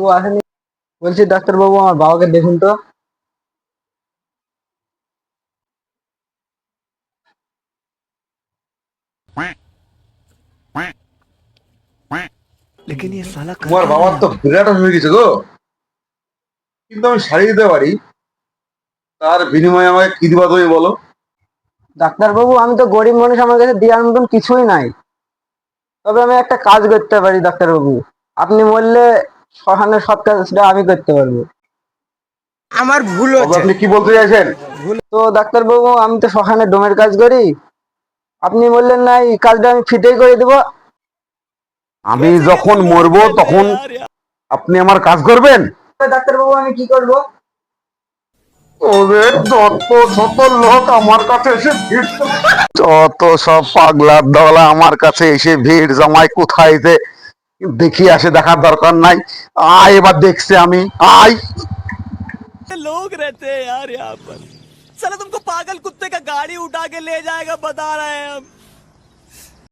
বাবু আসেনি। বলছি ডাক্তার বাবু আমার বাবাকে দেখুন তো। लेकिन ये साला कर তোমার क्या रहा है বাবার यहाँ তো पे। বিরাট হয়ে গেছে গো, কিন্তু আমি সারিয়ে দিতে পারি। তার বিনিময়ে আমাকে কি দিবা তুমি বলো? ডাক্তার বাবু আমি তো গরিব মানুষ, আমার কাছে দেওয়ার মতন কিছুই নাই। তবে আমি একটা কাজ করতে পারি ডাক্তার বাবু। আপনি বললে শ্মশানের সব কাজটা আমি করতে পারবো। আমার ভুল তবে হচ্ছে। আপনি কি বলতে চাইছেন? তো ডাক্তার বাবু আমি তো শ্মশানে ডোমের কাজ করি। আপনি বললেন না এই কাজটা আমি ফ্রিতেই করে দেবো। আমি যখন মরবো তখন আপনি আমার কাজ করবেন? ডাক্তার বাবু আমি কি করবো? ওরে যত শত লোক আমার কাছে এসে ভিড় যত সব পাগলা দলা আমার কাছে এসে ভিড় জমায়, কোথায় যে দেখি আসে, দেখার দরকার নাই। আয় এবার দেখছি আমি, আয়। लोग रहते हैं यार यहाँ पर। साला तुमको पागल कुत्ते का गाड़ी उठा के ले जाएगा बता रहे हैं हम।